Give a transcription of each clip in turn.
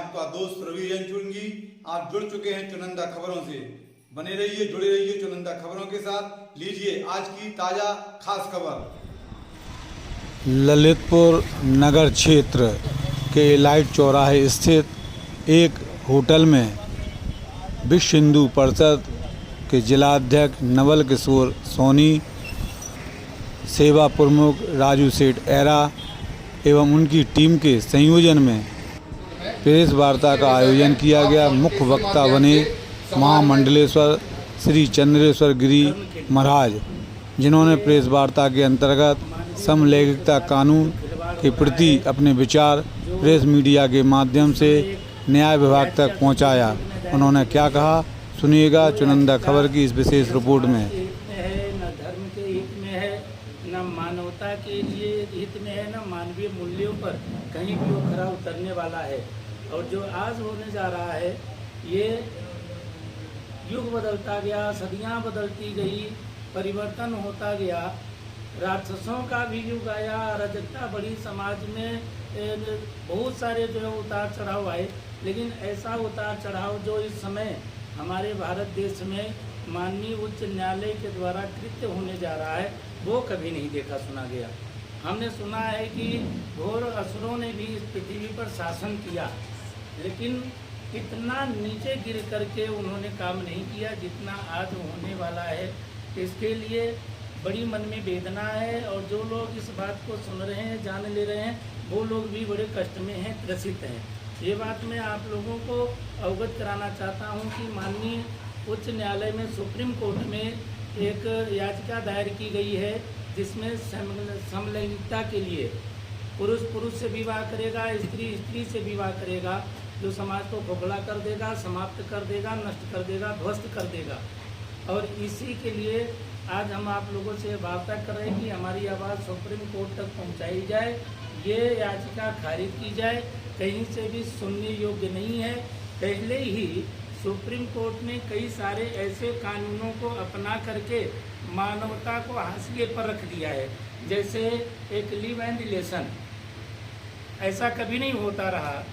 आपका दोस्त रवि रंचुंगी। आप जुड़ चुके हैं चुनिंदा खबरों से। बने रहिए, जुड़े रहिए चुनिंदा खबरों के साथ। लीजिए आज की ताजा खास खबर। ललितपुर नगर क्षेत्र के इलाइट चौराहे स्थित एक होटल में विश्व हिंदू परिषद के जिलाध्यक्ष नवल किशोर सोनी, सेवा प्रमुख राजू सेठ एरा एवं उनकी टीम के संयोजन में प्रेस वार्ता का आयोजन किया गया। मुख्य वक्ता बने महामंडलेश्वर श्री चंद्रेश्वर गिरी महाराज, जिन्होंने प्रेस वार्ता के अंतर्गत समलैंगिकता कानून के प्रति अपने विचार प्रेस मीडिया के माध्यम से न्याय विभाग तक पहुंचाया। उन्होंने क्या कहा, सुनिएगा चुनिंदा खबर की इस विशेष रिपोर्ट में। न धर्म के हित में है, न मानवता के लिए हित में है, न मानवीय मूल्यों पर कहीं भी वो खरा उतरने वाला है। और जो आज होने जा रहा है, ये युग बदलता गया, सदियां बदलती गई, परिवर्तन होता गया, राक्षसों का भी युग आया, अराजकता बढ़ी समाज में, बहुत सारे जो है उतार चढ़ाव आए। लेकिन ऐसा उतार चढ़ाव जो इस समय हमारे भारत देश में माननीय उच्च न्यायालय के द्वारा कृत्य होने जा रहा है, वो कभी नहीं देखा सुना गया। हमने सुना है कि घोर असुरों ने भी इस पृथ्वी पर शासन किया, लेकिन इतना नीचे गिर करके उन्होंने काम नहीं किया जितना आज होने वाला है। इसके लिए बड़ी मन में वेदना है, और जो लोग इस बात को सुन रहे हैं, जान ले रहे हैं, वो लोग भी बड़े कष्ट में हैं, त्रसित हैं। ये बात मैं आप लोगों को अवगत कराना चाहता हूँ कि माननीय उच्च न्यायालय में सुप्रीम कोर्ट में एक याचिका दायर की गई है, जिसमें समलैंगिकता के लिए पुरुष पुरुष से विवाह करेगा, स्त्री स्त्री से विवाह करेगा, जो समाज को खोखला कर देगा, समाप्त कर देगा, नष्ट कर देगा, ध्वस्त कर देगा। और इसी के लिए आज हम आप लोगों से वार्ता कर रहे हैं कि हमारी आवाज़ सुप्रीम कोर्ट तक पहुंचाई जाए, ये याचिका खारिज की जाए, कहीं से भी सुनने योग्य नहीं है। पहले ही सुप्रीम कोर्ट ने कई सारे ऐसे कानूनों को अपना करके मानवता को हाशिए पर रख दिया है, जैसे एक लिव एंड रिलेशन। ऐसा कभी नहीं होता रहा,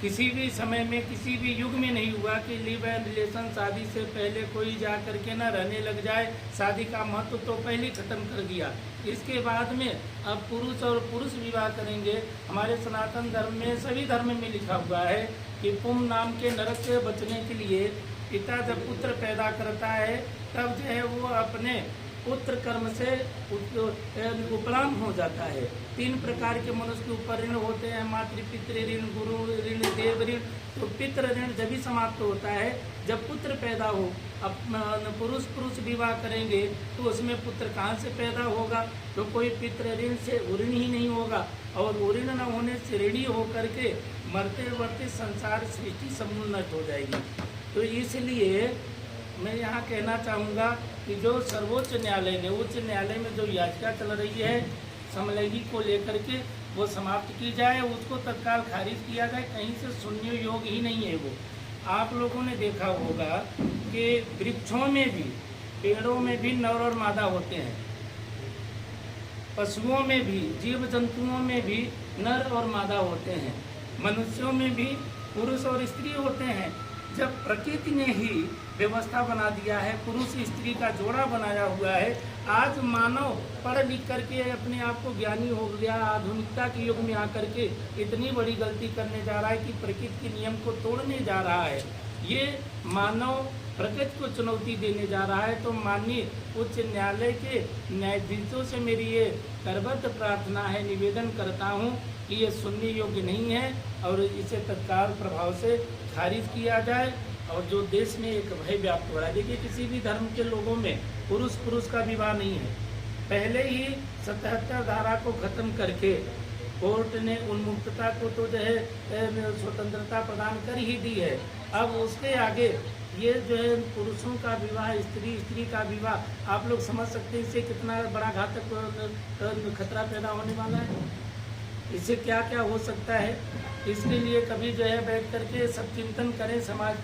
किसी भी समय में, किसी भी युग में नहीं हुआ कि लिव एंड रिलेशन शादी से पहले कोई जा करके ना रहने लग जाए। शादी का महत्व तो पहले ही खत्म कर दिया। इसके बाद में अब पुरुष और पुरुष विवाह करेंगे। हमारे सनातन धर्म में, सभी धर्म में लिखा हुआ है कि पुम नाम के नरक से बचने के लिए पिता जब पुत्र पैदा करता है, तब जो है वो अपने पुत्र कर्म से उपराम हो जाता है। 3 प्रकार के मनुष्य के ऊपर ऋण होते हैं, मातृ पितृ ऋण, गुरु ऋण, देव ऋण। तो पितृ ऋण जब भी समाप्त होता है जब पुत्र पैदा हो। अब पुरुष पुरुष विवाह करेंगे तो उसमें पुत्र कहाँ से पैदा होगा? तो कोई पितृ ऋण से ऋण ही नहीं होगा, और ऋण न होने से ऋणी होकर के मरते मरते संसार सृष्टि समूल नष्ट हो जाएगी। तो इसलिए मैं यहाँ कहना चाहूँगा कि जो सर्वोच्च न्यायालय ने, उच्च न्यायालय में जो याचिका चल रही है समलैंगिक को लेकर के, वो समाप्त की जाए, उसको तत्काल खारिज किया जाए। कहीं से सुनने योग्य ही नहीं है वो। आप लोगों ने देखा होगा कि वृक्षों में भी, पेड़ों में भी नर और मादा होते हैं, पशुओं में भी, जीव जंतुओं में भी नर और मादा होते हैं, मनुष्यों में भी पुरुष और स्त्री होते हैं। जब प्रकृति ने ही व्यवस्था बना दिया है, पुरुष स्त्री का जोड़ा बनाया हुआ है, आज मानव पढ़ लिख करके अपने आप को ज्ञानी हो गया, आधुनिकता के युग में आकर के इतनी बड़ी गलती करने जा रहा है कि प्रकृति के नियम को तोड़ने जा रहा है। ये मानव प्रकृति को चुनौती देने जा रहा है। तो माननीय उच्च न्यायालय के न्यायाधीशों से मेरी ये करबद्ध प्रार्थना है, निवेदन करता हूँ कि ये सुनने योग्य नहीं है और इसे तत्काल प्रभाव से खारिज किया जाए। और जो देश में एक भय व्याप्त हो रहा है, देखिए किसी भी धर्म के लोगों में पुरुष पुरुष का विवाह नहीं है। पहले ही 77 धारा को खत्म करके कोर्ट ने उन्मुक्तता को तो जो है स्वतंत्रता प्रदान कर ही दी है। अब उसके आगे ये जो है पुरुषों का विवाह, स्त्री स्त्री का विवाह, आप लोग समझ सकते हैं इससे कितना बड़ा घातक खतरा पैदा होने वाला है। इससे क्या क्या हो सकता है, इसके लिए कभी जो है बैठ करके सब चिंतन करें। समाज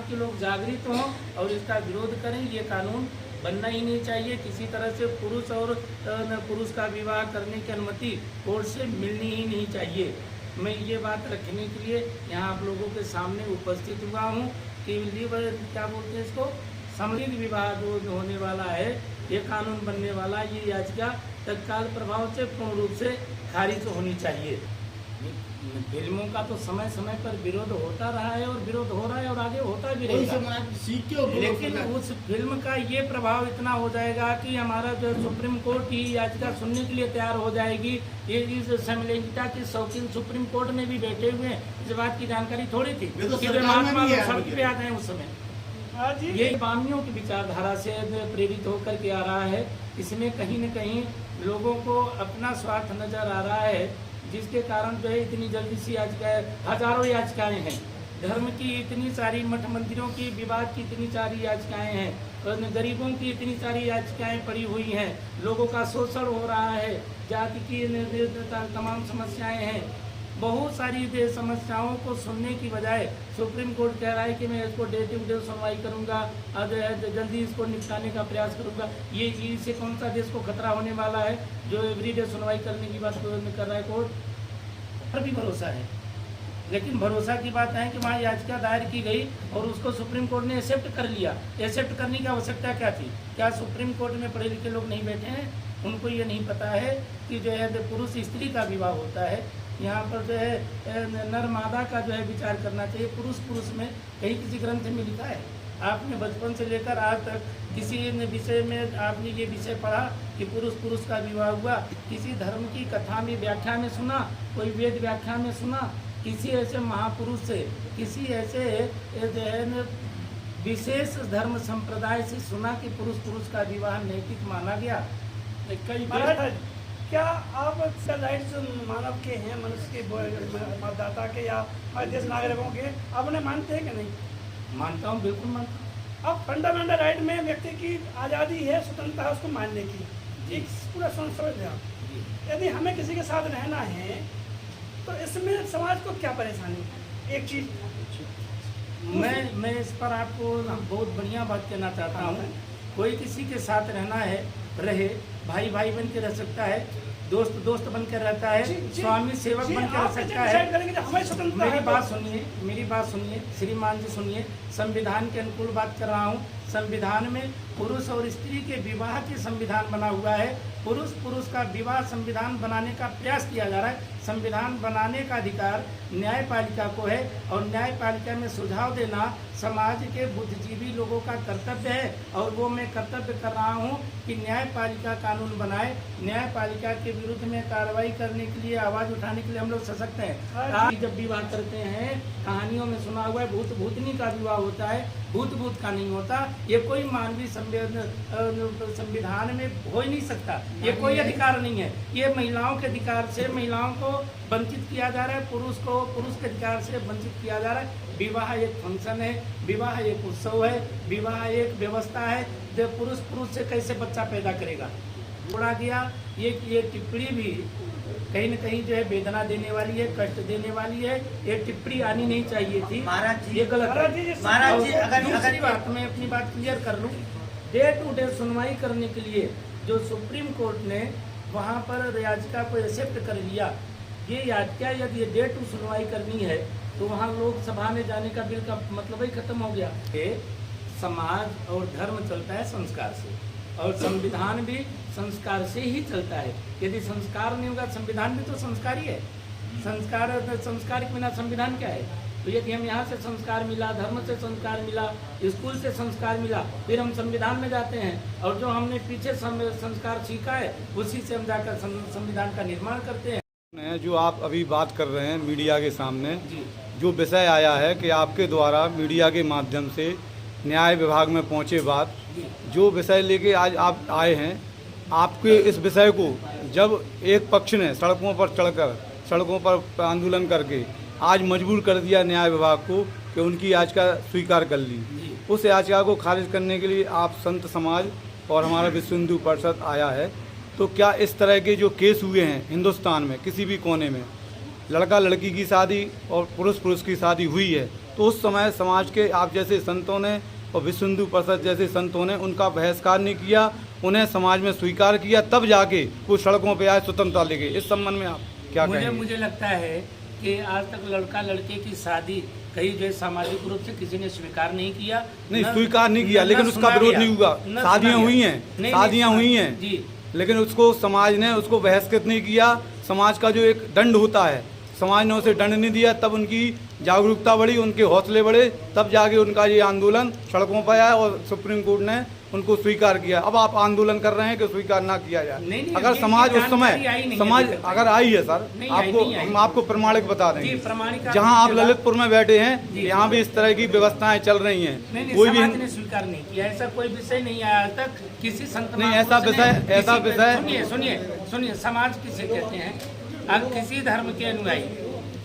के लोग जागृत हों और इसका विरोध करें। ये कानून बनना ही नहीं चाहिए। किसी तरह से पुरुष और पुरुष का विवाह करने की अनुमति कोर्ट से मिलनी ही नहीं चाहिए। मैं ये बात रखने के लिए यहाँ आप लोगों के सामने उपस्थित हुआ हूँ कि क्या बोलते हैं इसको, समलिंग विवाह जो होने वाला है, ये कानून बनने वाला, ये याचिका तत्काल प्रभाव से पूर्ण रूप से खारिज होनी चाहिए। फिल्मों का तो समय समय पर विरोध होता रहा है और विरोध हो रहा है और आगे होता भी रहेगा, लेकिन उस फिल्म का ये प्रभाव इतना हो जाएगा कि हमारा जो सुप्रीम कोर्ट ही याचिका सुनने के लिए तैयार हो जाएगी। ये इस समलैंगिकता के शौकीन सुप्रीम कोर्ट में भी बैठे हुए हैं, इस बात की जानकारी थोड़ी थी कि महात्मा लोग सड़क पे आ गए उस समय। ये बामियों की विचारधारा से प्रेरित होकर के आ रहा है। इसमें कहीं न कहीं लोगों को अपना स्वार्थ नजर आ रहा है, जिसके कारण जो है इतनी जल्दी सी याचिकाएं, हजारों याचिकाएं हैं, धर्म की इतनी सारी, मठ मंदिरों की, विवाद की इतनी सारी याचिकाएं हैं, और गरीबों की इतनी सारी याचिकाएं पड़ी हुई हैं, लोगों का शोषण हो रहा है, जाति की तमाम समस्याएं हैं। बहुत सारी समस्याओं को सुनने की बजाय सुप्रीम कोर्ट कह रहा है कि मैं इसको डे टू डे सुनवाई करूंगा, जल्दी इसको निपटाने का प्रयास करूंगा। ये इससे कौन सा देश को खतरा होने वाला है जो एवरीडे सुनवाई करने की बात कर रहा है कोर्ट पर भी भरोसा है। लेकिन भरोसा की बात है कि वहाँ याचिका दायर की गई और उसको सुप्रीम कोर्ट ने एक्सेप्ट कर लिया। एक्सेप्ट करने की आवश्यकता क्या थी? क्या सुप्रीम कोर्ट में पढ़े लिखे लोग नहीं बैठे हैं? उनको ये नहीं पता है कि जो है पुरुष स्त्री का विवाह होता है, यहाँ पर जो है नर मादा का जो है विचार करना चाहिए। पुरुष पुरुष में कहीं किसी ग्रंथ में लिखा है? आपने बचपन से लेकर आज तक किसी विषय में आपने ये विषय पढ़ा कि पुरुष पुरुष का विवाह हुआ? किसी धर्म की कथा में, व्याख्या में सुना? कोई वेद व्याख्या में सुना? किसी ऐसे महापुरुष से, किसी ऐसे जो है विशेष धर्म संप्रदाय से सुना कि पुरुष पुरुष का विवाह नैतिक माना गया? कई क्या आप राइट्स मानव के हैं, मनुष्य के, मतदाता के या हमारे देश नागरिकों के, आपने मानते हैं कि नहीं? मानता हूँ, बिल्कुल मानता हूँ। अब फंडामेंटल राइट में व्यक्ति की आज़ादी है, स्वतंत्रता है उसको मानने की, एक पूरा समझ जाओ। यदि हमें किसी के साथ रहना है तो इसमें समाज को क्या परेशानी? एक चीज़ मैं इस पर आपको बहुत बढ़िया बात कहना चाहता हूँ। कोई किसी के साथ रहना है, रहे, भाई भाई बन के रह सकता है, दोस्त दोस्त बनकर रहता है, स्वामी सेवक बनकर रह सकता है। मेरी बात सुनिए श्रीमान जी, सुनिए। संविधान के अनुकूल बात कर रहा हूँ। संविधान में पुरुष और स्त्री के विवाह के संविधान बना हुआ है। पुरुष पुरुष का विवाह संविधान बनाने का प्रयास किया जा रहा है। संविधान बनाने का अधिकार न्यायपालिका को है और न्यायपालिका में सुझाव देना समाज के बुद्धिजीवी लोगों का कर्तव्य है। और वो मैं कर्तव्य कर रहा हूँ कि न्यायपालिका कानून बनाए, न्यायपालिका के विरुद्ध में कार्रवाई करने के लिए, आवाज़ उठाने के लिए हम लोग सशक्त हैं। आप जब विवाह करते हैं, कहानियों में सुना हुआ है भूत भूतनी का विवाह होता है, भूत भूत का नहीं होता। ये कोई मानवीय संविधान में हो ही नहीं सकता। ये कोई अधिकार नहीं है। ये महिलाओं के अधिकार से महिलाओं को वंचित किया जा रहा है, पुरुष को पुरुष के अधिकार से वंचित किया जा रहा है। विवाह एक फंक्शन है, विवाह एक उत्सव है, विवाह एक व्यवस्था है। जब पुरुष पुरुष से कैसे बच्चा पैदा करेगा? जोड़ा गया। ये टिप्पणी भी कहीं न कहीं जो है वेदना देने वाली है, कष्ट देने वाली है। ये टिप्पणी आनी नहीं चाहिए थी। ये गलत है। महाराज जी, दूसरी बात मैं अपनी बात क्लियर कर लूँ। डे टू डे सुनवाई करने के लिए जो सुप्रीम कोर्ट ने वहाँ पर याचिका को एक्सेप्ट कर लिया, ये याचिका यदि डे टू सुनवाई करनी है तो वहाँ लोकसभा में जाने का बिल का मतलब ही खत्म हो गया। समाज और धर्म चलता है संस्कार से, और संविधान भी संस्कार से ही चलता है। यदि संस्कार नहीं होगा, संविधान भी तो संस्कार ही है। संस्कार के बिना संविधान क्या है? तो यदि हम यहाँ से संस्कार मिला, धर्म से संस्कार मिला, स्कूल से संस्कार मिला, फिर हम संविधान में जाते हैं और जो हमने पीछे संस्कार सीखा है उसी से हम जाकर संविधान का निर्माण करते हैं। जो आप अभी बात कर रहे हैं मीडिया के सामने, जो विषय आया है कि आपके द्वारा मीडिया के माध्यम से न्याय विभाग में पहुंचे बात, जो विषय लेके आज आप आए हैं, आपके इस विषय को जब एक पक्ष ने सड़कों पर चढ़कर, सड़कों पर आंदोलन करके आज मजबूर कर दिया न्याय विभाग को कि उनकी याचिका स्वीकार कर ली, उस याचिका को खारिज करने के लिए आप संत समाज और हमारा विश्व हिंदू परिषद आया है। तो क्या इस तरह के जो केस हुए हैं हिंदुस्तान में किसी भी कोने में, लड़का लड़की की शादी और पुरुष पुरुष की शादी हुई है, तो उस समय समाज के आप जैसे संतों ने और विश्व हिंदू परिषद जैसे संतों ने उनका बहिष्कार नहीं किया, उन्हें समाज में स्वीकार किया, तब जाके वो सड़कों पे आए स्वतंत्रता लेके। इस संबंध में आप क्या कहेंगे? मुझे लगता है कि आज तक लड़का लड़के की शादी कहीं जो है सामाजिक रूप से किसी ने स्वीकार नहीं किया, नहीं स्वीकार नहीं किया, लेकिन उसका विरोध नहीं हुआ। शादियां हुई हैं, शादियां हुई हैं जी, लेकिन उसको समाज ने उसको बहिष्कृत नहीं किया। समाज का जो एक दंड होता है, समाज ने उसे दंड नहीं दिया, तब उनकी जागरूकता बढ़ी, उनके हौसले बढ़े, तब जाके उनका ये आंदोलन सड़कों पर आया और सुप्रीम कोर्ट ने उनको स्वीकार किया। अब आप आंदोलन कर रहे हैं कि स्वीकार ना किया जाए। नहीं, अगर ये समाज उस समय जानकारी समाज अगर आई है सर, नहीं आपको आई। हम आपको प्रमाणिक बता जी, देंगे। प्रमाणिक जहां आप आपको ललितपुर में बैठे हैं, जी। यहाँ भी इस तरह की व्यवस्थाएं चल रही हैं। नहीं, कोई समाज भी ने स्वीकार नहीं किया, ऐसा कोई विषय नहीं आया आज तक किसी संत नहीं, महापुरुष ऐसा ने विषय- ऐसा किसी- विषय- सुनिए समाज किसे कहते हैं? अब किसी धर्म के अनुयायी,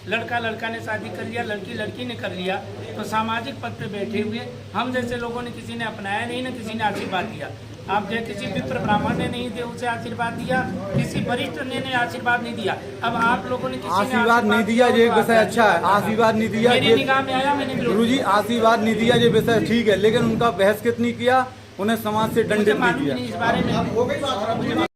लड़का ने शादी कर लिया, लड़की ने कर लिया, तो सामाजिक पद पे बैठे हुए हम जैसे लोगों ने किसी ने अपनाया नहीं, ना किसी ने आशीर्वाद दिया। आप जो किसी विप्र ब्राह्मण ने नहीं दिया, उसे आशीर्वाद दिया, किसी वरिष्ठ ने आशीर्वाद नहीं दिया। अब आप लोगों ने किसी ने आशीर्वाद नहीं दिया, ये विषय अच्छा है। आशीर्वाद नहीं दिया, मेरी निगाह में आया, मैंने विरोध गुरुजी आशीर्वाद नहीं दिया, ये विषय ठीक है, लेकिन उनका बहिष्कृत नहीं किया, उन्हें समाज से मुझे दंडित नहीं मालूम किया। नहीं इस बारे में।